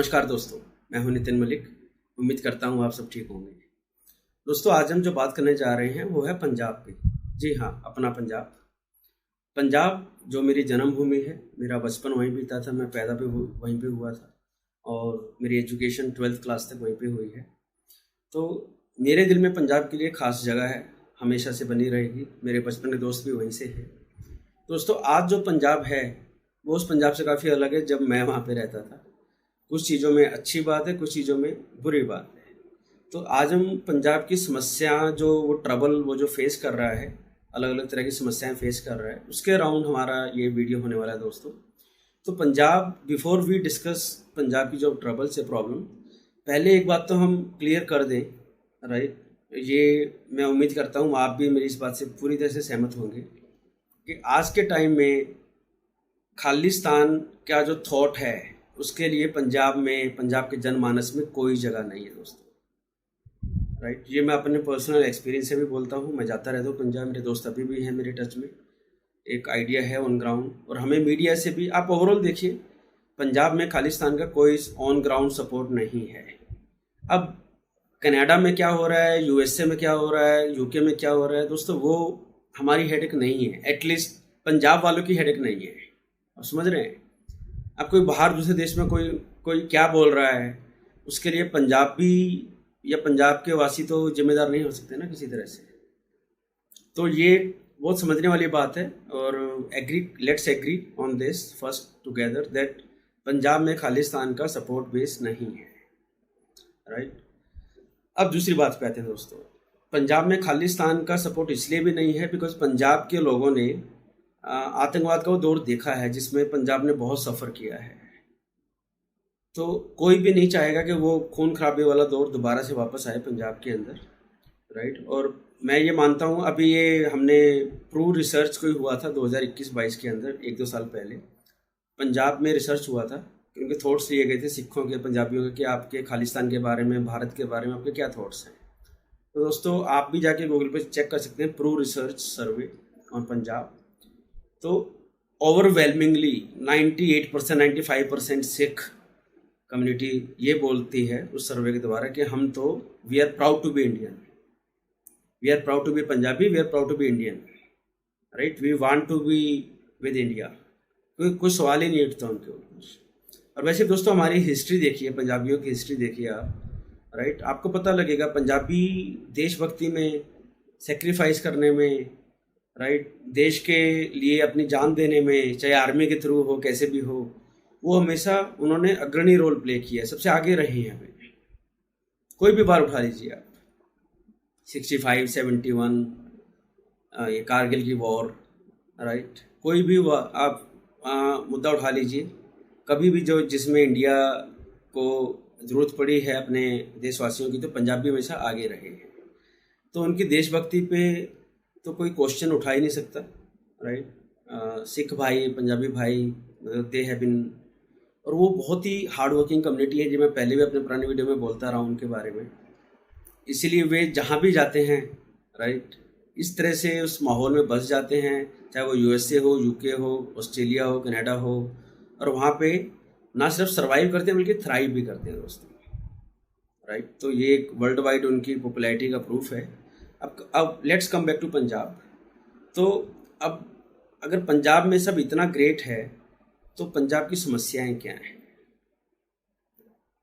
नमस्कार दोस्तों, मैं हूं नितिन मलिक। उम्मीद करता हूं आप सब ठीक होंगे। दोस्तों, आज हम जो बात करने जा रहे हैं वो है पंजाब की। जी हाँ, अपना पंजाब। पंजाब जो मेरी जन्मभूमि है, मेरा बचपन वहीं बीता था, मैं पैदा भी वहीं पे हुआ था और मेरी एजुकेशन 12th क्लास तक वहीं पे हुई है। तो मेरे दिल में पंजाब के लिए ख़ास जगह है, हमेशा से बनी रहेगी। मेरे बचपन के दोस्त भी वहीं से हैं। दोस्तों, आज जो पंजाब है वो उस पंजाब से काफ़ी अलग है जब मैं वहाँ पे रहता था। कुछ चीज़ों में अच्छी बात है, कुछ चीज़ों में बुरी बात है। तो आज हम पंजाब की समस्या, जो वो ट्रबल वो जो फेस कर रहा है, अलग अलग तरह की समस्याएं फेस कर रहा है, उसके अराउंड हमारा ये वीडियो होने वाला है दोस्तों। तो Punjab, before we discuss Punjab की जो ट्रबल्स है, प्रॉब्लम, पहले एक बात तो हम क्लियर कर दें, राइट। ये मैं उम्मीद करता हूँ आप भी मेरी इस बात से पूरी तरह से सहमत होंगे कि आज के टाइम में खालिस्तान का जो थॉट है उसके लिए पंजाब में, पंजाब के जनमानस में कोई जगह नहीं है दोस्तों, राइट। ये मैं अपने पर्सनल एक्सपीरियंस से भी बोलता हूँ। मैं जाता रहता हूँ पंजाब, मेरे दोस्त अभी भी हैं मेरे टच में, एक आइडिया है ऑन ग्राउंड। और हमें मीडिया से भी, आप ओवरऑल देखिए, पंजाब में खालिस्तान का कोई ऑन ग्राउंड सपोर्ट नहीं है। अब कनाडा में क्या हो रहा है, यूएसए में क्या हो रहा है, यूके में क्या हो रहा है दोस्तों, वो हमारी हेडेक नहीं है। एटलीस्ट पंजाब वालों की हेडेक नहीं है। आप समझ रहे हैं? अब कोई बाहर दूसरे देश में कोई कोई क्या बोल रहा है, उसके लिए पंजाबी या पंजाब के वासी तो जिम्मेदार नहीं हो सकते ना किसी तरह से। तो ये बहुत समझने वाली बात है। और let's agree on this first together that Punjab में खालिस्तान का सपोर्ट बेस नहीं है, राइट। अब दूसरी बात पे आते हैं दोस्तों। पंजाब में खालिस्तान का सपोर्ट इसलिए भी नहीं है बिकॉज पंजाब के लोगों ने आतंकवाद का वो दौर देखा है जिसमें पंजाब ने बहुत सफ़र किया है। तो कोई भी नहीं चाहेगा कि वो खून खराबे वाला दौर दोबारा से वापस आए पंजाब के अंदर, राइट। और मैं ये मानता हूँ, अभी ये हमने प्रू रिसर्च कोई हुआ था 2021-22 के अंदर, 1-2 साल पहले पंजाब में रिसर्च हुआ था। उनके थॉट्स लिए गए थे सिखों के, पंजाबियों के, कि आपके खालिस्तान के बारे में, भारत के बारे में आपके क्या थॉट्स हैं। तो दोस्तों, आप भी जाके गूगल पे चेक कर सकते हैं, Pew research survey on Punjab. तो ओवरवेलमिंगली 98%, 95% सिख कम्युनिटी ये बोलती है उस सर्वे के द्वारा कि हम तो we are proud to be Indian, we are proud to be Punjabi, we are proud to be Indian, right. We want to be with India. कोई सवाल ही नहीं उठता उनके ऊपर। और वैसे दोस्तों, हमारी हिस्ट्री देखिए, पंजाबियों की हिस्ट्री देखिए आप, राइट। आपको पता लगेगा पंजाबी देशभक्ति में, सेक्रीफाइस करने में, राइट, देश के लिए अपनी जान देने में, चाहे आर्मी के थ्रू हो, कैसे भी हो, वो हमेशा उन्होंने अग्रणी रोल प्ले किया है, सबसे आगे रहे हैं। हमें कोई भी बार उठा लीजिए आप, 65, 71, ये कारगिल की वॉर, राइट, कोई भी आप मुद्दा उठा लीजिए, कभी भी जो जिसमें इंडिया को ज़रूरत पड़ी है अपने देशवासियों की, तो पंजाबी हमेशा आगे रहे हैं। तो उनकी देशभक्ति पे तो कोई क्वेश्चन उठा ही नहीं सकता, राइट। सिख भाई, पंजाबी भाई, दे हैव बिन, और वो बहुत ही हार्ड वर्किंग कम्युनिटी है, जो मैं पहले भी अपने पुराने वीडियो में बोलता रहा हूँ उनके बारे में। इसीलिए वे जहाँ भी जाते हैं, राइट, इस तरह से उस माहौल में बस जाते हैं, चाहे वो यूएसए हो, यूके हो, ऑस्ट्रेलिया हो, कनाडा हो, और वहाँ पे ना सिर्फ सर्वाइव करते हैं बल्कि थ्राइव भी करते हैं दोस्तों, राइट। तो ये एक वर्ल्ड वाइड उनकी पॉपुलैरिटी का प्रूफ है। अब let's come back to Punjab. तो अब अगर पंजाब में सब इतना ग्रेट है तो पंजाब की समस्याएं क्या हैं,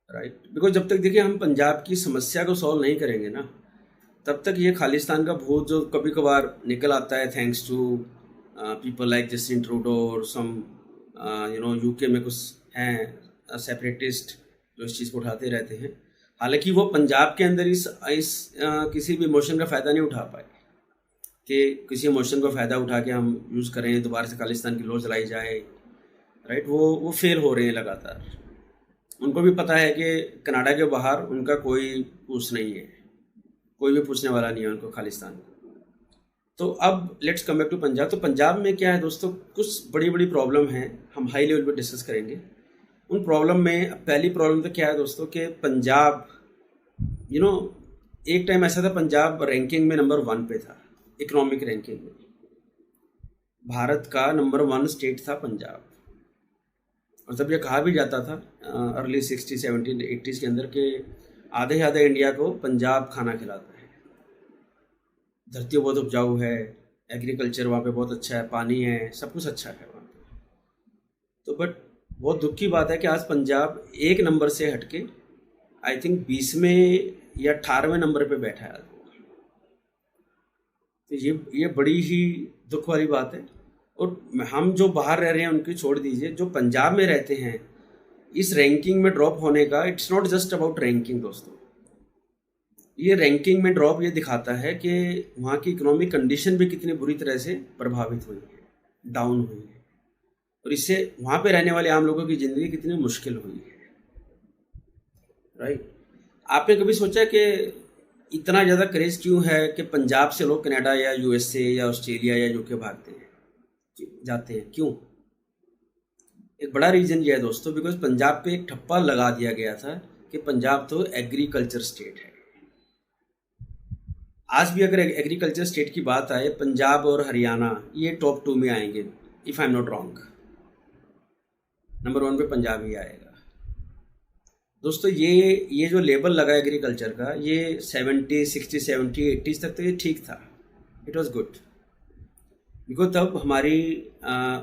राइट। बिकॉज जब तक देखिए हम पंजाब की समस्या को सॉल्व नहीं करेंगे ना, तब तक ये खालिस्तान का भूत जो कभी कभार निकल आता है, thanks to people like Justin Trudeau और सम यूके में कुछ हैं सेपरेटिस्ट जो इस चीज़ को उठाते रहते हैं। हालांकि वो पंजाब के अंदर इस किसी भी इमोशन का फ़ायदा नहीं उठा पाए कि किसी इमोशन का फ़ायदा उठा के हम यूज़ करें, दोबारा से खालिस्तान की लौ जलाई जाए, राइट। वो फेल हो रहे हैं लगातार। उनको भी पता है कि कनाडा के बाहर उनका कोई पूछ नहीं है, कोई भी पूछने वाला नहीं है उनको खालिस्तान। तो अब let's come back to Punjab. तो पंजाब में क्या है दोस्तों, कुछ बड़ी बड़ी प्रॉब्लम हैं, हम हाई लेवल पे डिस्कस करेंगे उन प्रॉब्लम में। पहली प्रॉब्लम तो क्या है दोस्तों कि पंजाब, एक टाइम ऐसा था पंजाब रैंकिंग में नंबर 1 पे था, इकोनॉमिक रैंकिंग में भारत का नंबर 1 स्टेट था पंजाब। और तब ये कहा भी जाता था अर्ली 60, 70, 80s के अंदर के आधे से आधे इंडिया को पंजाब खाना खिलाता है। धरती बहुत उपजाऊ है, एग्रीकल्चर वहाँ पे बहुत अच्छा है, पानी है, सब कुछ अच्छा है वहाँ पे। तो बट बहुत दुख की बात है कि आज पंजाब 1 नंबर से हटके आई थिंक 20वें या 18वें नंबर पे बैठा है। तो ये बड़ी ही दुख वाली बात है। और हम जो बाहर रह रहे हैं उनकी छोड़ दीजिए, जो पंजाब में रहते हैं इस रैंकिंग में ड्रॉप होने का, it's not just about ranking दोस्तों। ये रैंकिंग में ड्रॉप ये दिखाता है कि वहाँ की इकोनॉमिक कंडीशन भी कितनी बुरी तरह से प्रभावित हुई है, डाउन हुई है, और इससे वहाँ पे रहने वाले आम लोगों की ज़िंदगी कितनी मुश्किल हुई है। राइट। आपने कभी सोचा कि इतना ज़्यादा क्रेज़ क्यों है कि पंजाब से लोग कनाडा या यूएसए या ऑस्ट्रेलिया या यूके भागते हैं, जाते हैं? क्यों? एक बड़ा रीज़न ये है दोस्तों, बिकॉज पंजाब पे एक ठप्पा लगा दिया गया था कि पंजाब तो एग्रीकल्चर स्टेट है। आज भी अगर एग्रीकल्चर स्टेट की बात आए, पंजाब और हरियाणा ये टॉप 2 में आएंगे, if I am not wrong. Number 1 पे पंजाब ही आएगा दोस्तों। ये जो लेबल लगा एग्रीकल्चर का, ये 70, 60, 70, 80s तक तो ये ठीक था, इट वॉज गुड, बिकॉज तब हमारी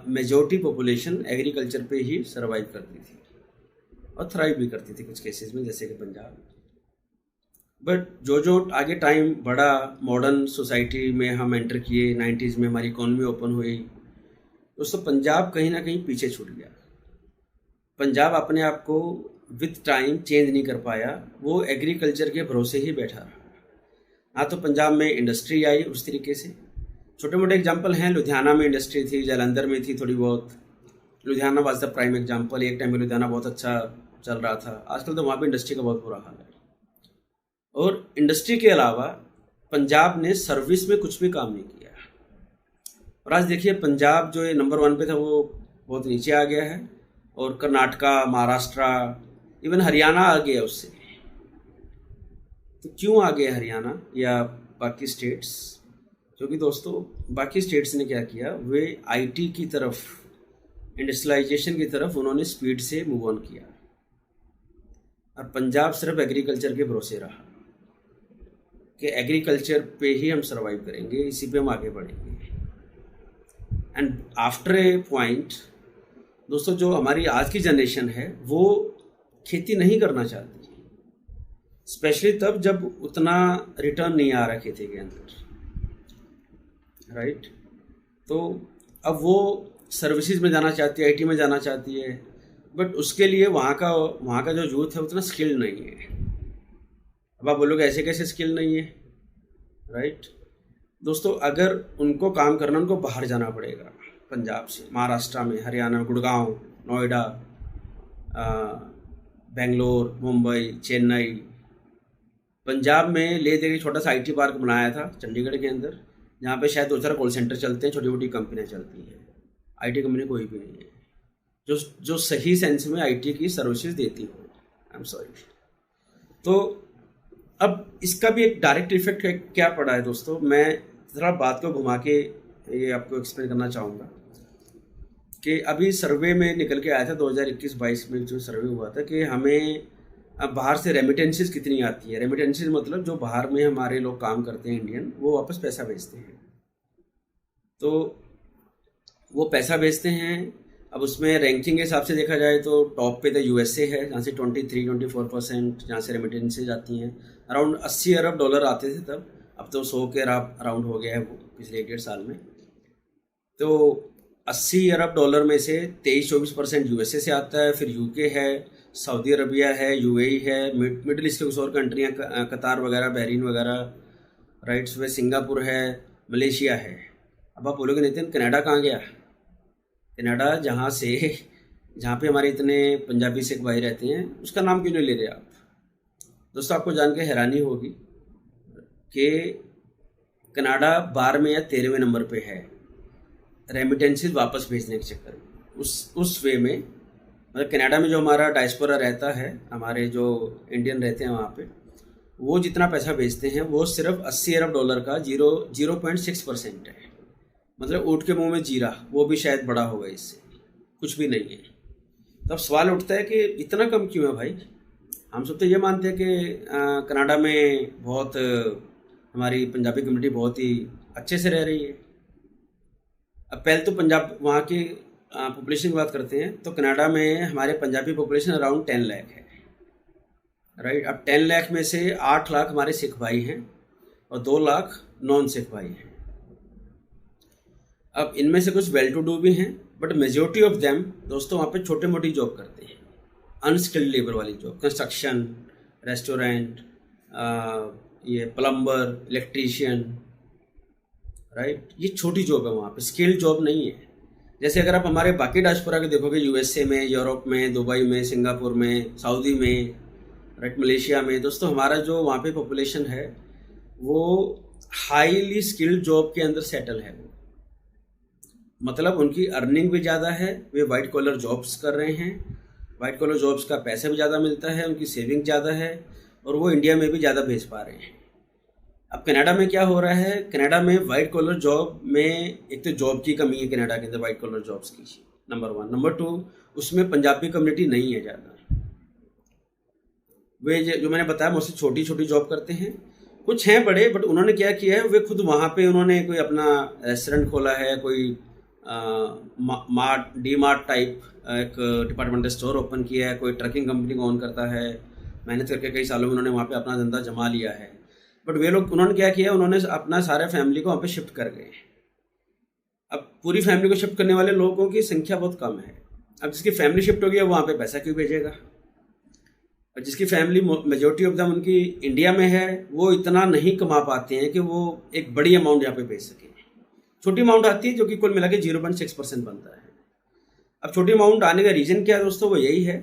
मेजॉरिटी पॉपुलेशन एग्रीकल्चर पे ही सर्वाइव करती थी और थ्राइव भी करती थी कुछ केसेस में, जैसे कि पंजाब। बट जो आगे टाइम बढ़ा, मॉडर्न सोसाइटी में हम एंटर किए, 90s में हमारी इकोनॉमी ओपन हुई दोस्तों, पंजाब कहीं ना कहीं पीछे छूट गया। पंजाब अपने आप को विथ टाइम चेंज नहीं कर पाया, वो एग्रीकल्चर के भरोसे ही बैठा रहा। ना तो पंजाब में इंडस्ट्री आई उस तरीके से। छोटे मोटे एग्जांपल हैं, लुधियाना में इंडस्ट्री थी, जालंधर में थी थोड़ी बहुत। Ludhiana was the prime example. एक टाइम में लुधियाना बहुत अच्छा चल रहा था, आजकल तो वहाँ पे इंडस्ट्री का बहुत बुरा हाल है। और इंडस्ट्री के अलावा पंजाब ने सर्विस में कुछ भी काम नहीं किया। और आज देखिए पंजाब जो नंबर 1 पे था वो बहुत नीचे आ गया है, और कर्नाटका, महाराष्ट्र, इवन हरियाणा आ गया उससे। तो क्यों आ गया हरियाणा या बाकी स्टेट्स? क्योंकि दोस्तों बाकी स्टेट्स ने क्या किया, वे आईटी की तरफ, इंडस्ट्रियलाइजेशन की तरफ उन्होंने स्पीड से मूव ऑन किया, और पंजाब सिर्फ एग्रीकल्चर के भरोसे रहा कि एग्रीकल्चर पे ही हम सर्वाइव करेंगे, इसी पे हम आगे बढ़ेंगे। एंड आफ्टर ए पॉइंट दोस्तों, जो हमारी आज की जनरेशन है वो खेती नहीं करना चाहती, स्पेशली तब जब उतना रिटर्न नहीं आ रहा खेती के अंदर। राइट। तो अब वो सर्विसेज में जाना चाहती है, आईटी में जाना चाहती है, बट उसके लिए वहाँ का जो यूथ है उतना स्किल्ड नहीं है। अब आप बोलोगे ऐसे कैसे स्किल नहीं है? राइट दोस्तों, अगर उनको काम करना, उनको बाहर जाना पड़ेगा पंजाब से, महाराष्ट्र में, हरियाणा में, गुड़गांव, नोएडा, बेंगलोर, मुंबई, चेन्नई। पंजाब में ले दे के छोटा सा आईटी पार्क बनाया था चंडीगढ़ के अंदर, जहाँ पे शायद 2-4 कॉल सेंटर चलते हैं, छोटी मोटी कंपनियाँ चलती हैं। आईटी कंपनी कोई भी नहीं है जो सही सेंस में आईटी की सर्विसेज देती हो। I am sorry. तो अब इसका भी एक डायरेक्ट इफेक्ट क्या पड़ा है दोस्तों, मैं ज़रा बात को घुमा के ये आपको एक्सप्लेन करना चाहूँगा कि अभी सर्वे में निकल के आया था 2021-22 में, जो सर्वे हुआ था कि हमें अब बाहर से रेमिटेंसेस कितनी आती है। रेमिटेंसेस मतलब जो बाहर में हमारे लोग काम करते हैं इंडियन, वो वापस पैसा भेजते हैं। तो वो पैसा भेजते हैं। अब उसमें रैंकिंग के हिसाब से देखा जाए तो टॉप पे तो यूएसए है, जहाँ से 23-24% जहाँ से रेमिटेंसेज आती हैं। अराउंड 80 अरब डॉलर आते थे तब, अब तो 100 के अराउंड हो गया है वो पिछले 1-1.5 साल में। तो 80 अरब डॉलर में से 23-24% यूएसए से आता है, फिर यूके है, सऊदी अरबिया है, यूएई है, मिडिल ईस्ट के कुछ और कंट्रियाँ, कतार वगैरह, बहरीन वगैरह, राइट, फिर सिंगापुर है, मलेशिया है। अब आप बोलोगे नितिन कनाडा कहाँ गया? कनाडा जहाँ पे हमारे इतने पंजाबी सिख भाई रहते हैं, उसका नाम क्यों नहीं ले रहे आप? दोस्तों आपको जान के हैरानी होगी कि कनाडा 12वें या 13वें नंबर पे है रेमिटेंसेस वापस भेजने के चक्कर में। उस वे में मतलब कनाडा में जो हमारा डायस्पोरा रहता है, हमारे जो इंडियन रहते हैं वहाँ पे, वो जितना पैसा भेजते हैं वो सिर्फ 80 अरब डॉलर का 0.6% है। मतलब ऊँट के मुंह में जीरा, वो भी शायद बड़ा होगा, इससे कुछ भी नहीं है। तो अब सवाल उठता है कि इतना कम क्यों है भाई। हम सब तो ये मानते हैं कि कनाडा में बहुत हमारी पंजाबी कम्युनिटी बहुत ही अच्छे से रह रही है। अब पहले तो पंजाब वहाँ की पॉपुलेशन की बात करते हैं, तो कनाडा में हमारे पंजाबी पॉपुलेशन अराउंड 10 लाख है, राइट। अब 10 लाख में से 8 लाख हमारे सिख भाई हैं और 2 लाख नॉन सिख भाई हैं। अब इनमें से कुछ वेल टू डू भी हैं, बट मेजोरिटी ऑफ देम दोस्तों वहाँ पे छोटे मोटी जॉब करते हैं, अनस्किल्ड लेबर वाली जॉब, कंस्ट्रक्शन, रेस्टोरेंट, ये प्लम्बर, इलेक्ट्रीशियन, राइट। ये छोटी जॉब है, वहाँ पे स्किल्ड जॉब नहीं है। जैसे अगर आप हमारे बाकी डायस्पोरा के देखोगे, यूएसए में, यूरोप में, दुबई में, सिंगापुर में, सऊदी में, राइट, मलेशिया में, दोस्तों हमारा जो वहाँ पे पॉपुलेशन है वो हाईली स्किल्ड जॉब के अंदर सेटल है। मतलब उनकी अर्निंग भी ज़्यादा है, वे वाइट कॉलर जॉब्स कर रहे हैं, वाइट कॉलर जॉब्स का पैसा भी ज़्यादा मिलता है, उनकी सेविंग ज़्यादा है और वो इंडिया में भी ज़्यादा भेज पा रहे हैं। अब कनाडा में क्या हो रहा है, कनाडा में वाइट कॉलर जॉब में एक तो जॉब की कमी है कनाडा के अंदर, वाइट कॉलर जॉब्स की, नंबर 1। नंबर 2, उसमें पंजाबी कम्युनिटी नहीं है ज़्यादा। वे जो मैंने बताया मोस्टली छोटी छोटी जॉब करते हैं, कुछ हैं बड़े, बट उन्होंने क्या किया है, वे खुद वहाँ पे उन्होंने कोई अपना रेस्टोरेंट खोला है, कोई डी मार्ट टाइप एक डिपार्टमेंटल स्टोर ओपन किया है, कोई ट्रकिंग कंपनी को ओन करता है, मेहनत करके कई सालों में उन्होंने वहाँ पे अपना धंधा जमा लिया है। बट वे लोग, उन्होंने क्या किया, उन्होंने अपना सारे फैमिली को वहाँ पे शिफ्ट कर गए। अब पूरी फैमिली को शिफ्ट करने वाले लोगों की संख्या बहुत कम है। अब जिसकी फैमिली शिफ्ट हो गई है वहाँ पे पैसा क्यों भेजेगा, और जिसकी फैमिली मेजोरिटी ऑफ दम उनकी इंडिया में है, वो इतना नहीं कमा पाते हैं कि वो एक बड़ी अमाउंट यहाँ पे भेज सकें। छोटी अमाउंट आती है जो कि कुल मिला के 0.6% बनता है। अब छोटी अमाउंट आने का रीज़न क्या है दोस्तों, वो यही है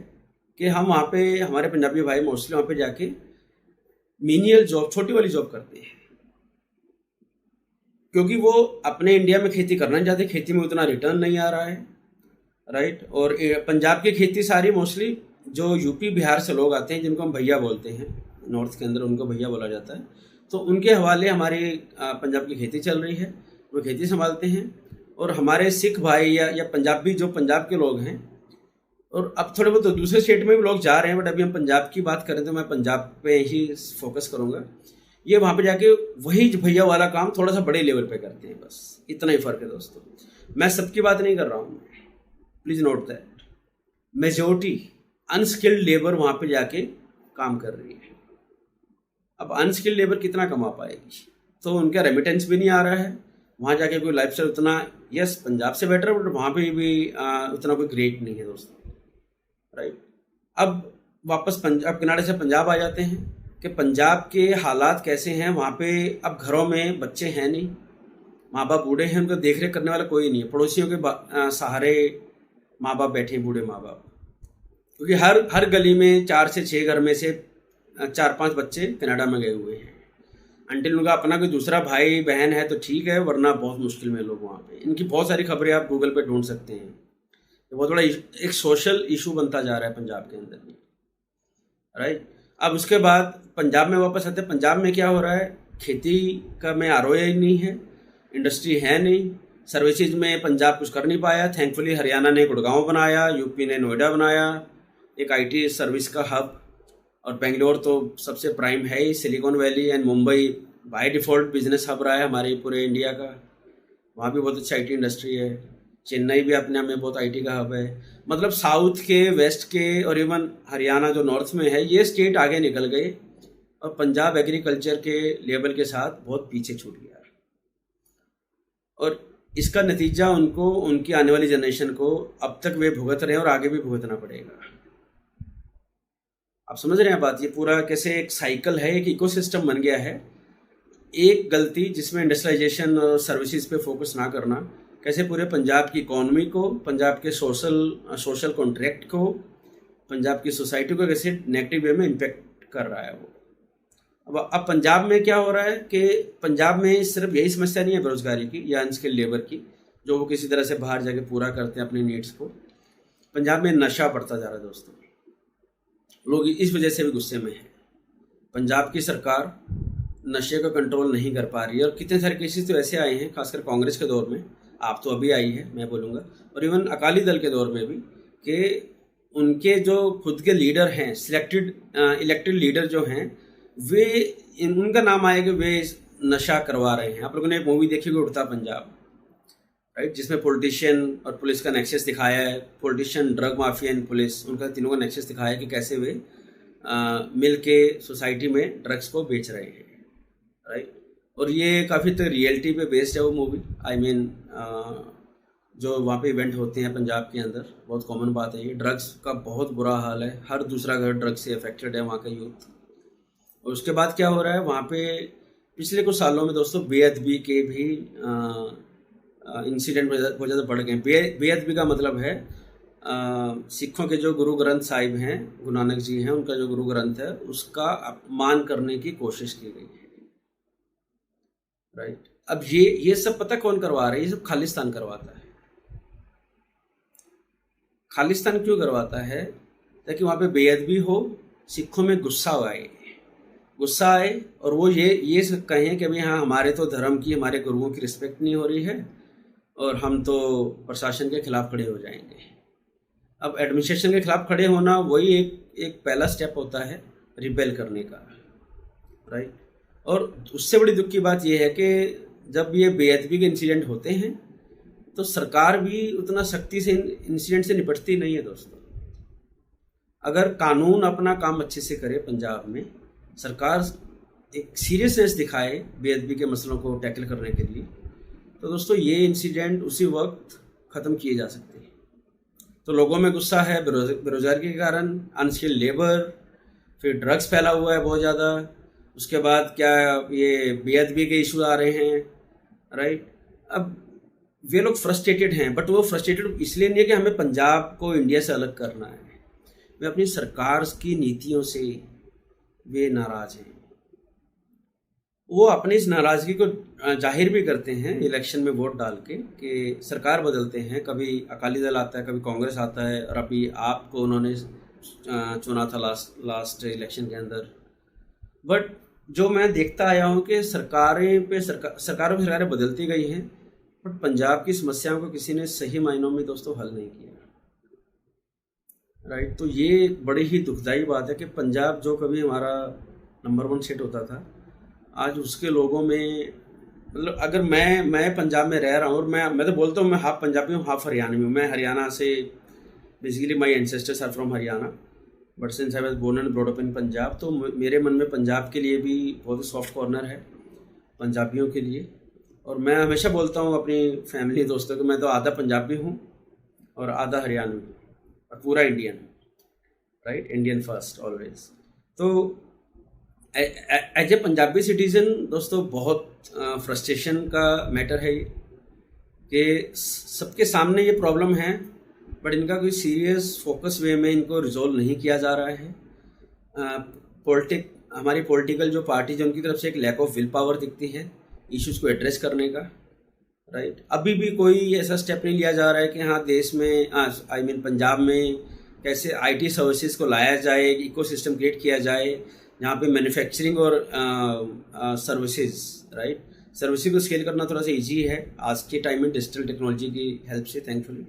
कि हम वहाँ पे, हमारे पंजाबी भाई मोस्टली वहाँ पे जाके मीनियल जॉब, छोटी वाली जॉब करते हैं, क्योंकि वो अपने इंडिया में खेती करना नहीं चाहते, खेती में उतना रिटर्न नहीं आ रहा है, राइट। और पंजाब की खेती सारी मोस्टली जो यूपी बिहार से लोग आते हैं, जिनको हम भैया बोलते हैं, नॉर्थ के अंदर उनको भैया बोला जाता है, तो उनके हवाले हमारी पंजाब की खेती चल रही है, वो खेती संभालते हैं। और हमारे सिख भाई या पंजाबी जो पंजाब के लोग हैं, और अब थोड़े बहुत दूसरे स्टेट में भी लोग जा रहे हैं, बट अभी हम पंजाब की बात करें तो मैं पंजाब पे ही फोकस करूँगा। ये वहाँ पे जाके वही भैया वाला काम थोड़ा सा बड़े लेवल पे करते हैं, बस इतना ही फ़र्क है दोस्तों। मैं सबकी बात नहीं कर रहा हूँ, please note that majority unskilled labour वहाँ पे जाके काम कर रही है। अब अनस्किल्ड लेबर कितना कमा पाएगी, तो उनका रेमिटेंस भी नहीं आ रहा है, वहाँ जाके कोई लाइफस्टाइल उतना, यस पंजाब से बेटर है, बट वहाँ पे भी उतना कोई ग्रेट नहीं है दोस्तों, राइट। अब वापस पंजाब, कनाडा से पंजाब आ जाते हैं कि पंजाब के हालात कैसे हैं वहाँ पे। अब घरों में बच्चे हैं नहीं, माँ बाप बूढ़े हैं, उनको देख रेख करने वाला कोई नहीं है, पड़ोसियों के सहारे माँ बाप बैठे हैं, बूढ़े माँ बाप, क्योंकि हर गली में 4 से 6 घर में से 4-5 बच्चे कनाडा में गए हुए हैं। अंटिल उनका अपना कोई दूसरा भाई बहन है तो ठीक है, वरना बहुत मुश्किल में लोग वहाँ पे। इनकी बहुत सारी खबरें आप गूगल पे ढूंढ सकते हैं। ये बहुत बड़ा एक सोशल इशू बनता जा रहा है पंजाब के अंदर भी, राइट। अब उसके बाद पंजाब में वापस आते हैं। पंजाब में क्या हो रहा है, खेती का में आरओआई नहीं है, इंडस्ट्री है नहीं, सर्विसेज में पंजाब कुछ कर नहीं पाया। थैंकफुली हरियाणा ने गुड़गांव बनाया, यूपी ने नोएडा बनाया, एक आईटी सर्विस का हब, और बेंगलोर तो सबसे प्राइम है ही, Silicon Valley, and Mumbai by default business hub रहा है हमारे पूरे इंडिया का, वहाँ भी बहुत अच्छा आईटी इंडस्ट्री है। चेन्नई भी अपने आप में बहुत आईटी का हब है। मतलब साउथ के, वेस्ट के, और इवन हरियाणा जो नॉर्थ में है, ये स्टेट आगे निकल गए, और पंजाब एग्रीकल्चर के लेवल के साथ बहुत पीछे छूट गया। और इसका नतीजा उनको, उनकी आने वाली जनरेशन को अब तक वे भुगत रहे हैं और आगे भी भुगतना पड़ेगा। आप समझ रहे हैं बात, ये पूरा कैसे एक साइकिल है, एक इकोसिस्टम बन गया है। एक गलती जिसमें इंडस्ट्रियलाइजेशन और सर्विसेज पे फोकस ना करना, कैसे पूरे पंजाब की इकोनॉमी को, पंजाब के सोशल कॉन्ट्रैक्ट को, पंजाब की सोसाइटी को कैसे नेगेटिव वे में इम्पेक्ट कर रहा है वो। अब पंजाब में क्या हो रहा है कि पंजाब में सिर्फ यही समस्या नहीं है बेरोजगारी की या अनस्किल्ड लेबर की, जो वो किसी तरह से बाहर जाके पूरा करते हैं अपने नीड्स को। पंजाब में नशा बढ़ता जा रहा है दोस्तों, लोग इस वजह से भी गुस्से में हैं। पंजाब की सरकार नशे का कंट्रोल नहीं कर पा रही है, और कितने सारे केसेस तो ऐसे आए हैं, खासकर कांग्रेस के दौर में, आप तो अभी आई है मैं बोलूँगा, और इवन अकाली दल के दौर में भी, कि उनके जो खुद के लीडर हैं, सिलेक्टेड इलेक्टेड लीडर जो हैं, वे उनका नाम आएगा, वे नशा करवा रहे हैं। आप लोगों ने एक मूवी देखी होगी उड़ता पंजाब, राइट, जिसमें पॉलिटिशियन और पुलिस का नेक्सस दिखाया है। Politician, drug mafia and police, उनका तीनों का नेक्सस दिखाया है कि कैसे वे मिल के सोसाइटी में ड्रग्स को बेच रहे हैं, राइट। और ये काफ़ी तो रियलिटी पे बेस्ड है वो मूवी। आई मीन जो वहाँ पे इवेंट होते हैं पंजाब के अंदर, बहुत कॉमन बात है ये। ड्रग्स का बहुत बुरा हाल है, हर दूसरा घर ड्रग्स से अफेक्टेड है वहाँ का यूथ। और उसके बाद क्या हो रहा है वहाँ पे, पिछले कुछ सालों में दोस्तों बेअदबी के भी इंसिडेंट बहुत ज़्यादा बढ़ गए। बेअदबी का मतलब है सिखों के जो गुरु ग्रंथ साहिब हैं, गुरु नानक जी हैं, उनका जो गुरु ग्रंथ है उसका अपमान करने की कोशिश की गई है, राइट। अब ये सब पता कौन करवा रहा है? ये सब खालिस्तान करवाता है। खालिस्तान क्यों करवाता है? ताकि वहाँ पे बेअदबी हो, सिखों में गुस्सा आए और वो ये कहें कि भाई हाँ, हमारे तो धर्म की, हमारे गुरुओं की रिस्पेक्ट नहीं हो रही है और हम तो प्रशासन के खिलाफ खड़े हो जाएंगे। अब एडमिनिस्ट्रेशन के खिलाफ खड़े होना वही एक पहला स्टेप होता है रिबेल करने का, राइट। और उससे बड़ी दुख की बात यह है कि जब ये बेअदबी के इंसिडेंट होते हैं तो सरकार भी उतना सख्ती से इंसिडेंट से निपटती नहीं है दोस्तों। अगर कानून अपना काम अच्छे से करे, पंजाब में सरकार एक सीरियसनेस दिखाए बेअदबी के मसलों को टैकल करने के लिए, तो दोस्तों ये इंसिडेंट उसी वक्त ख़त्म किए जा सकते हैं। तो लोगों में गुस्सा है बेरोजगारी के कारण, अनस्किल्ड लेबर, फिर ड्रग्स फैला हुआ है बहुत ज़्यादा, उसके बाद क्या ये बेअदबी के इशू आ रहे हैं, राइट। अब वे लोग फ्रस्ट्रेटेड हैं, बट वो फ्रस्ट्रेटेड इसलिए नहीं है कि हमें पंजाब को इंडिया से अलग करना है। वे अपनी सरकार की नीतियों से वे नाराज़ हैं। वो अपनी इस नाराज़गी को जाहिर भी करते हैं इलेक्शन में वोट डाल के, कि सरकार बदलते हैं, कभी अकाली दल आता है, कभी कांग्रेस आता है, और अभी आपको उन्होंने चुना था लास्ट इलेक्शन के अंदर। बट जो मैं देखता आया हूँ कि सरकारें बदलती गई हैं, बट पंजाब की समस्याओं को किसी ने सही मायनों में दोस्तों हल नहीं किया, राइट। तो ये एक बड़ी ही दुखदाई बात है कि पंजाब जो कभी हमारा नंबर 1 स्टेट होता था, आज उसके लोगों में, मतलब अगर मैं पंजाब में रह रहा हूँ और मैं तो बोलता हूँ मैं हाफ पंजाबी हूँ हाफ हरियाणवी हूँ। मैं हरियाणा से, basically my ancestors are from Haryana, but since I was born and brought up in Punjab, तो मेरे मन में पंजाब के लिए भी बहुत ही सॉफ्ट कॉर्नर है पंजाबियों के लिए। और मैं हमेशा बोलता हूँ अपनी फैमिली दोस्तों को, मैं तो आधा पंजाबी हूँ और आधा हरियाणवी और पूरा Indian, right, Indian first always. तो एज ए पंजाबी सिटीज़न दोस्तों बहुत फ्रस्ट्रेशन का मैटर है कि सबके सामने ये प्रॉब्लम है, बट इनका कोई सीरियस फोकस वे में इनको रिजॉल्व नहीं किया जा रहा है। हमारी पॉलिटिकल जो पार्टी जो, उनकी तरफ से एक लैक ऑफ विल पावर दिखती है इश्यूज़ को एड्रेस करने का, राइट। अभी भी कोई ऐसा स्टेप नहीं लिया जा रहा है कि हाँ देश में, आई मीन पंजाब में कैसे आईटी सर्विसेज को लाया जाए, इकोसिस्टम क्रिएट किया जाए जहाँ पे मैन्युफैक्चरिंग और सर्विसेज, राइट, सर्विसेज को स्केल करना थोड़ा सा इजी है आज के टाइम में डिजिटल टेक्नोलॉजी की हेल्प से, थैंकफुली।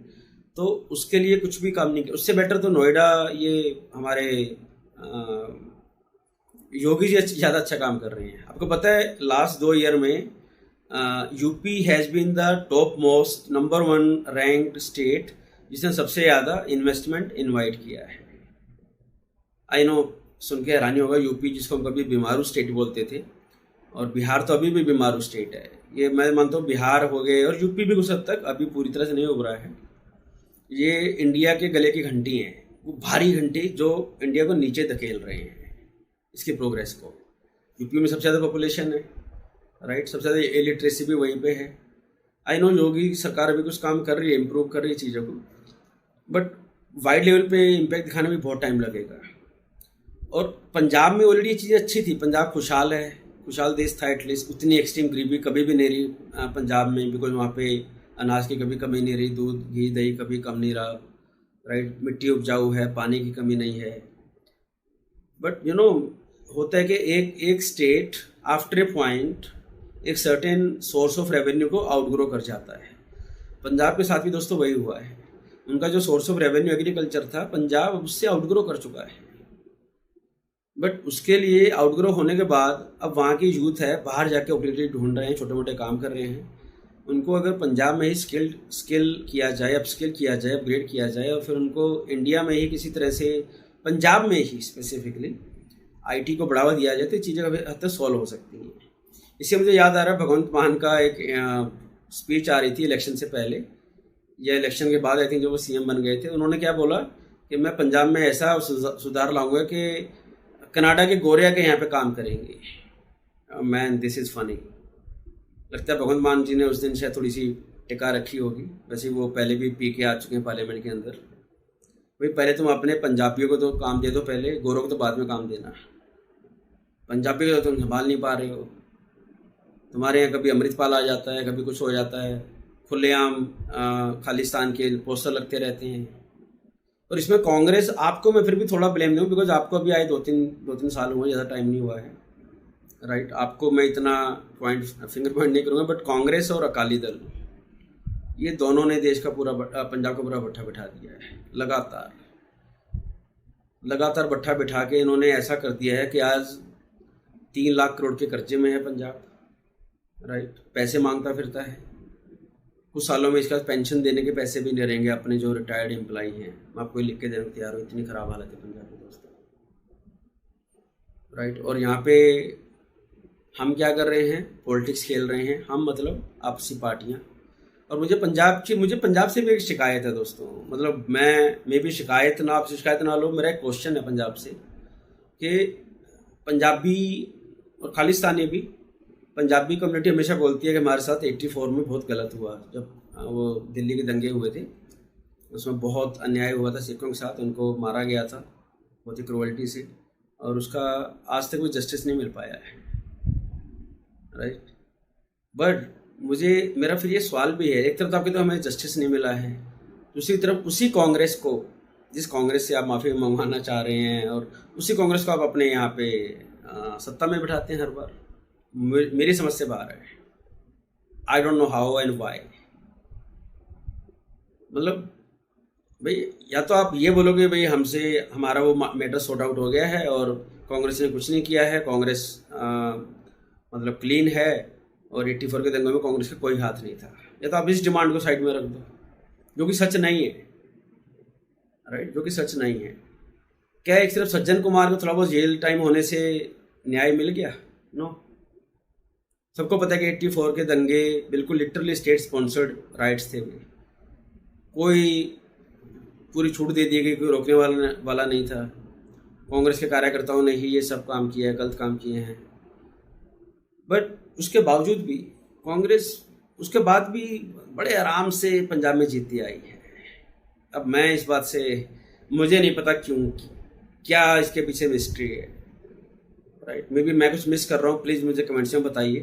तो उसके लिए कुछ भी काम नहीं किया। उससे बेटर तो नोएडा, ये हमारे योगी जी ज़्यादा अच्छा काम कर रहे हैं। आपको पता है लास्ट 2 ईयर में UP has been the top most number 1 ranked state जिसने सबसे ज़्यादा इन्वेस्टमेंट इनवाइट किया है। आई नो, सुन के हैरानी होगा, यूपी जिसको हम कभी बीमारू स्टेट बोलते थे, और बिहार तो अभी भी बीमारू स्टेट है। ये मैं मानता हूँ बिहार हो गए और यूपी भी कुछ हद तक अभी पूरी तरह से नहीं उभरा है। ये इंडिया के गले की घंटी हैं, वो भारी घंटी जो इंडिया को नीचे धकेल रहे हैं इसकी प्रोग्रेस को। यूपी में सबसे ज़्यादा पॉपुलेशन है, राइट, सबसे ज़्यादा इलिटरेसी भी वहीं पे है। आई नो योगी सरकार अभी कुछ काम कर रही है, इम्प्रूव कर रही है चीज़ों को, बट वाइड लेवल पे इम्पैक्ट दिखाने में बहुत टाइम लगेगा। और पंजाब में ऑलरेडी ये चीज़ें अच्छी थी, पंजाब खुशहाल है, खुशहाल देश था एटलीस्ट। उतनी एक्सट्रीम गरीबी कभी भी नहीं रही पंजाब में, बिकॉज वहाँ पे अनाज की कभी कमी नहीं रही, दूध घी दही कभी कम नहीं रहा, राइट, मिट्टी उपजाऊ है, पानी की कमी नहीं है। बट यू नो, होता है कि एक स्टेट आफ्टर ए पॉइंट एक सर्टेन सोर्स ऑफ रेवेन्यू को आउटग्रो कर जाता है। पंजाब के साथ भी दोस्तों वही हुआ है। उनका जो सोर्स ऑफ रेवेन्यू एग्रीकल्चर था, पंजाब उससे आउटग्रो कर चुका है। बट उसके लिए आउटग्रो होने के बाद अब वहाँ की यूथ है बाहर जाके अपॉर्चुनिटी ढूंढ रहे हैं, छोटे मोटे काम कर रहे हैं। उनको अगर पंजाब में ही स्किल किया जाए, अपस्किल किया जाए, अपग्रेड किया जाए और फिर उनको इंडिया में ही किसी तरह से पंजाब में ही स्पेसिफिकली आईटी को बढ़ावा दिया जाए तो चीज़ें काफ़ी हद तक सॉल्व हो सकती हैं। इससे मुझे याद आ रहा है भगवंत मान का एक स्पीच आ रही थी इलेक्शन से पहले या इलेक्शन के बाद, आई थिंक जब वो सीएम बन गए थे। उन्होंने क्या बोला कि मैं पंजाब में ऐसा सुधार लाऊंगा कि कनाडा के गोरे के यहाँ पे काम करेंगे। Man this is funny. लगता है भगवंत मान जी ने उस दिन शायद थोड़ी सी टिका रखी होगी, वैसे वो पहले भी पी के आ चुके हैं पार्लियामेंट के अंदर। भाई पहले तुम अपने पंजाबियों को तो काम दे दो, पहले गोरों को तो बाद में काम देना। पंजाबी को तो तुम संभाल नहीं पा रहे हो। तुम्हारे यहाँ कभी अमृतपाल आ जाता है, कभी कुछ हो जाता है, खुलेआम खालिस्तान के पोस्टर लगते रहते हैं। और इसमें कांग्रेस, आपको मैं फिर भी थोड़ा ब्लेम दूँ बिकॉज आपको अभी आए दो तीन साल हुए, ज़्यादा टाइम नहीं हुआ है, राइट। आपको मैं इतना फिंगर पॉइंट नहीं करूँगा, बट कांग्रेस और अकाली दल ये दोनों ने देश का पूरा पंजाब का पूरा भट्ठा बिठा दिया है। लगातार भट्ठा बिठा के इन्होंने ऐसा कर दिया है कि आज 3 लाख करोड़ के कर्जे में है पंजाब, राइट। पैसे मांगता फिरता है। कुछ सालों में इसका पेंशन देने के पैसे भी नहीं रहेंगे अपने जो रिटायर्ड एम्प्लॉई हैं। मैं आपको लिख के देने को तैयार हूँ, इतनी ख़राब हालत है पंजाब की दोस्तों, राइट। और यहाँ पे हम क्या कर रहे हैं, पॉलिटिक्स खेल रहे हैं हम, मतलब आपसी पार्टियाँ। और मुझे पंजाब से भी एक शिकायत है दोस्तों। मतलब मैं भी शिकायत ना, आपसे शिकायत ना लो, मेरा एक क्वेश्चन है पंजाब से कि पंजाबी और खालिस्तानी भी, पंजाबी कम्युनिटी हमेशा बोलती है कि हमारे साथ 84 में बहुत गलत हुआ, जब वो दिल्ली के दंगे हुए थे उसमें बहुत अन्याय हुआ था सिखों के साथ, उनको मारा गया था बहुत ही क्रूअल्टी से, और उसका आज तक कोई जस्टिस नहीं मिल पाया है, राइट। बट मेरा फिर ये सवाल भी है, एक तरफ तो आपके तो हमें जस्टिस नहीं मिला है, दूसरी तरफ उसी कांग्रेस को, जिस कांग्रेस से आप माफ़ी मंगवाना चाह रहे हैं, और उसी कांग्रेस को आप अपने यहाँ पे सत्ता में बिठाते हैं हर बार। मेरी समझ से बाहर है। I don't know how and why. मतलब भाई या तो आप ये बोलोगे भाई हमसे हमारा वो मैटर सॉर्ट आउट हो गया है और कांग्रेस ने कुछ नहीं किया है, कांग्रेस मतलब क्लीन है और 84 के दंगों में कांग्रेस का कोई हाथ नहीं था, या तो आप इस डिमांड को साइड में रख दो, जो कि सच नहीं है, राइट, जो कि सच नहीं है। क्या एक सिर्फ सज्जन कुमार को थोड़ा बहुत जेल टाइम होने से न्याय मिल गया? नो। सबको पता है कि 84 के दंगे बिल्कुल लिटरली स्टेट स्पॉन्सर्ड राइट्स थे। कोई पूरी छूट दे दी गई, कोई रोकने वाला नहीं था। कांग्रेस के कार्यकर्ताओं ने ही ये सब काम किया है, गलत काम किए हैं। बट उसके बावजूद भी कांग्रेस उसके बाद भी बड़े आराम से पंजाब में जीतती आई है। अब मैं इस बात से, मुझे नहीं पता क्यों, क्या इसके पीछे मिस्ट्री है, राइट। मे बी मैं कुछ मिस कर रहा हूँ, प्लीज़ मुझे कमेंट्स में बताइए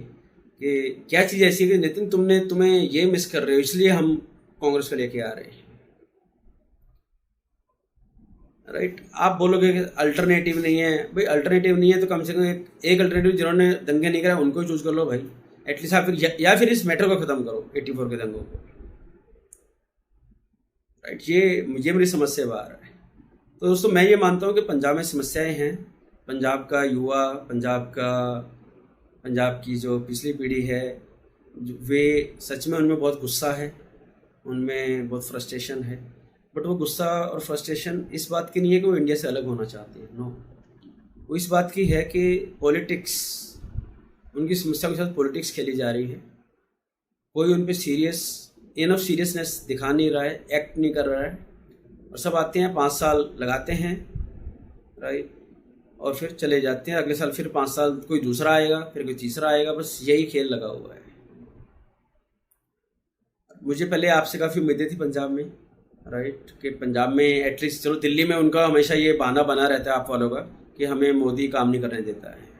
कि क्या चीज़ ऐसी है कि नितिन तुम्हें ये मिस कर रहे हो, इसलिए हम कांग्रेस को लेके आ रहे हैं, राइट। आप बोलोगे कि अल्टरनेटिव नहीं है, भाई अल्टरनेटिव नहीं है तो कम से कम एक अल्टरनेटिव जिन्होंने दंगे नहीं कराए उनको ही चूज कर लो भाई, एटलीस्ट। आप या फिर इस मैटर को ख़त्म करो, 84 के दंगों को, राइट। ये मेरी समझ से बाहर है। तो दोस्तों मैं ये मानता हूँ कि पंजाब में समस्याएं हैं। पंजाब का युवा, पंजाब की जो पिछली पीढ़ी है, वे सच में उनमें बहुत गुस्सा है, उनमें बहुत फ्रस्ट्रेशन है। बट वो गुस्सा और फ्रस्ट्रेशन इस बात की नहीं है कि वो इंडिया से अलग होना चाहते हैं, नो। वो इस बात की है कि पॉलिटिक्स, उनकी समस्या के साथ पॉलिटिक्स खेली जा रही है। कोई उन पर इनफ सीरियसनेस दिखा नहीं रहा है, एक्ट नहीं कर रहा है, और सब आते हैं 5 साल लगाते हैं, राइट, और फिर चले जाते हैं। अगले साल फिर 5 साल कोई दूसरा आएगा, फिर कोई तीसरा आएगा, बस यही खेल लगा हुआ है। मुझे पहले आपसे काफ़ी उम्मीदें थी पंजाब में, राइट, कि पंजाब में एटलीस्ट, चलो दिल्ली में उनका हमेशा ये बहाना बना रहता है आप वालों का कि हमें मोदी काम नहीं करने देता है,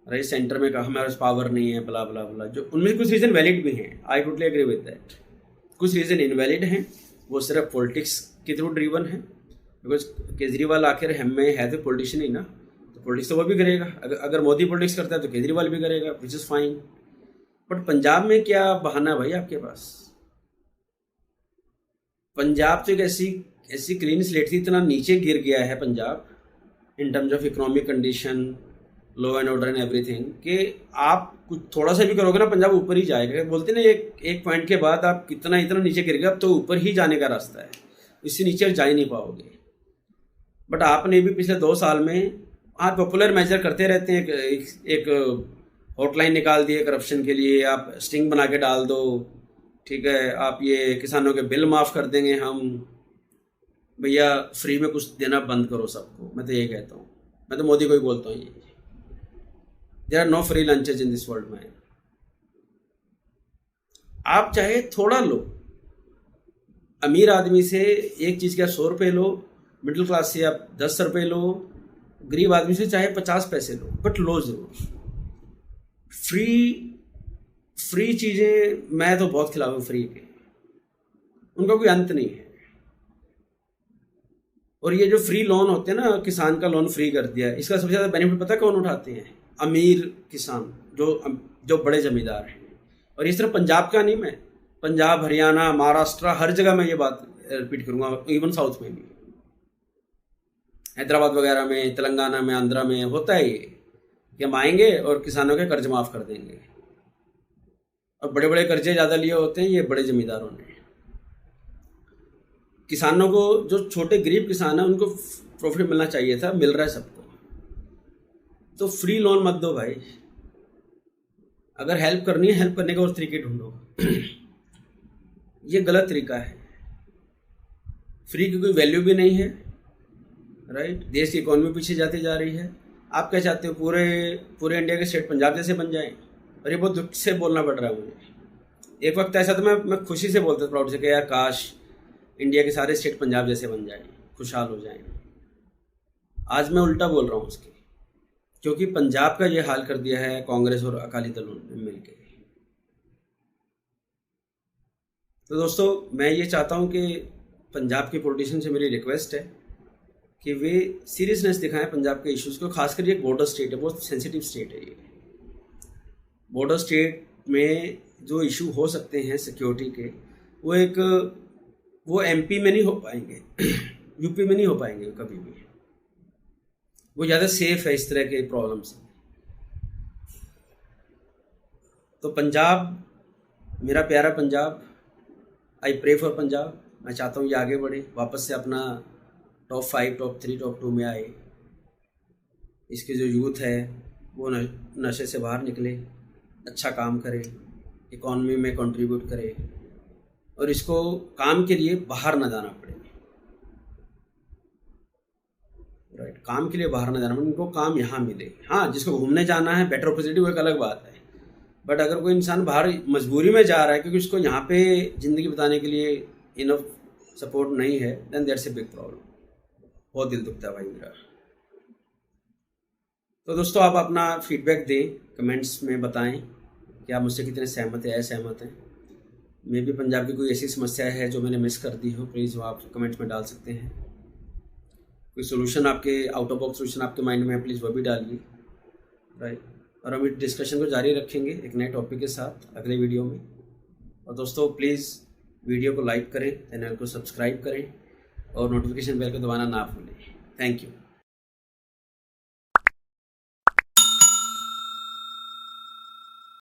राइट। सेंटर में हमारे पास पावर नहीं है, बला बला बला, जो उनमें कुछ रीज़न वैलिड भी हैं, I totally agree with that. कुछ रीज़न इनवैलिड हैं, वो सिर्फ पॉलिटिक्स के थ्रू ड्रीवन है। बिकॉज केजरीवाल आखिर हम में है तो पॉलिटिशियन ही ना, तो पॉलिटिक्स तो वो भी करेगा। अगर मोदी पॉलिटिक्स करता है तो केजरीवाल भी करेगा, which is fine. But Punjab में क्या बहाना है भाई आपके पास? पंजाब तो एक ऐसी ऐसी क्लीन स्लेट थी, इतना नीचे गिर गया है Punjab in terms of economic condition, law and order and everything, कि आप कुछ थोड़ा सा भी करोगे ना पंजाब ऊपर ही जाएगा। बोलते ना एक पॉइंट के बाद आप कितना इतना नीचे गिर गए, अब तो ऊपर ही जाने का रास्ता है, इससे नीचे जा ही नहीं पाओगे। बट आपने भी पिछले 2 साल में आप पॉपुलर मेजर करते रहते हैं, एक हॉटलाइन निकाल दिए करप्शन के लिए, आप स्टिंग बना के डाल दो, ठीक है, आप ये किसानों के बिल माफ़ कर देंगे हम, भैया फ्री में कुछ देना बंद करो सबको। मैं तो ये कहता हूँ, मैं तो मोदी को ही बोलता हूँ, ये there are no free lunches in this world man. आप चाहे थोड़ा लो, अमीर आदमी से एक चीज़ के 100 रुपये लो, मिडिल क्लास से आप 10 रुपये लो, गरीब आदमी से चाहे 50 पैसे लो, बट लो ज़रूर। फ्री चीज़ें मैं तो बहुत खिलाफ हूँ फ्री के, उनका कोई अंत नहीं है। और ये जो फ्री लोन होते हैं ना, किसान का लोन फ्री कर दिया, इसका सबसे ज़्यादा बेनिफिट पता कौन उठाते हैं? अमीर किसान, जो बड़े ज़मींदार हैं। और इस तरह पंजाब का नहीं, मैं पंजाब, हरियाणा, महाराष्ट्र, हर जगह मैं ये बात रिपीट करूँगा, इवन साउथ में भी, हैदराबाद वगैरह में, तेलंगाना में, आंध्रा में होता है ये कि हम आएंगे और किसानों के कर्ज माफ़ कर देंगे। और बड़े बड़े कर्जे ज़्यादा लिए होते हैं ये बड़े ज़मींदारों ने। किसानों को, जो छोटे गरीब किसान हैं, उनको प्रॉफिट मिलना चाहिए था, मिल रहा है सबको। तो फ्री लोन मत दो भाई। अगर हेल्प करनी है, हेल्प करने का और तरीके ढूंढो। ये गलत तरीका है। फ्री की कोई वैल्यू भी नहीं है, राइट। देश की इकोनॉमी पीछे जाती जा रही है। आप क्या चाहते हो, पूरे इंडिया के स्टेट पंजाब जैसे बन जाएं? और ये बहुत दुख से बोलना पड़ रहा है मुझे। एक वक्त ऐसा तो मैं खुशी से बोलता था, प्राउड से, कि यार काश इंडिया के सारे स्टेट पंजाब जैसे बन जाएं, खुशहाल हो जाएं। आज मैं उल्टा बोल रहा हूँ उसके, क्योंकि पंजाब का ये हाल कर दिया है कांग्रेस और अकाली दलों ने मिलकर। तो दोस्तों, मैं ये चाहता हूँ कि पंजाब के पॉलिटिशियन से मेरी रिक्वेस्ट है कि वे सीरियसनेस दिखाएं पंजाब के इश्यूज़ को। खासकर ये बॉर्डर स्टेट है, बहुत सेंसिटिव स्टेट है ये। बॉर्डर स्टेट में जो इशू हो सकते हैं सिक्योरिटी के, वो एमपी में नहीं हो पाएंगे, यूपी में नहीं हो पाएंगे कभी भी। वो ज़्यादा सेफ है इस तरह के प्रॉब्लम से। तो पंजाब, मेरा प्यारा Punjab, I pray for Punjab. मैं चाहता हूँ ये आगे बढ़े, वापस से अपना टॉप 5, टॉप 3, टॉप 2 में आए। इसके जो यूथ है वो नशे से बाहर निकले, अच्छा काम करे, इकॉनमी में कंट्रीब्यूट करे, और इसको काम के लिए बाहर ना जाना पड़े, राइट। काम के लिए बाहर ना जाना पड़े, उनको काम यहाँ मिले। हाँ, जिसको घूमने जाना है, बेटर अपॉर्चुनिटी, वो एक अलग बात है। बट अगर कोई इंसान बाहर मजबूरी में जा रहा है क्योंकि उसको यहाँ पे ज़िंदगी बिताने के लिए इनफ सपोर्ट नहीं है, then that's a big problem. बहुत दिल दुखता है भाई मेरा। तो दोस्तों, आप अपना फीडबैक दें, कमेंट्स में बताएं कि आप मुझसे कितने सहमत हैं, असहमत हैं। मे भी पंजाब की कोई ऐसी समस्या है जो मैंने मिस कर दी हो, प्लीज़ वो आप कमेंट्स में डाल सकते हैं। कोई सोल्यूशन आपके, आउट ऑफ बॉक्स सोल्यूशन आपके माइंड में है, प्लीज़ वो भी डालिए, राइट। और हम इस डिस्कशन को जारी रखेंगे एक नए टॉपिक के साथ अगले वीडियो में। और दोस्तों, प्लीज़ वीडियो को लाइक करें, चैनल को सब्सक्राइब करें और नोटिफिकेशन बेल को दबाना ना भूलें। Thank you.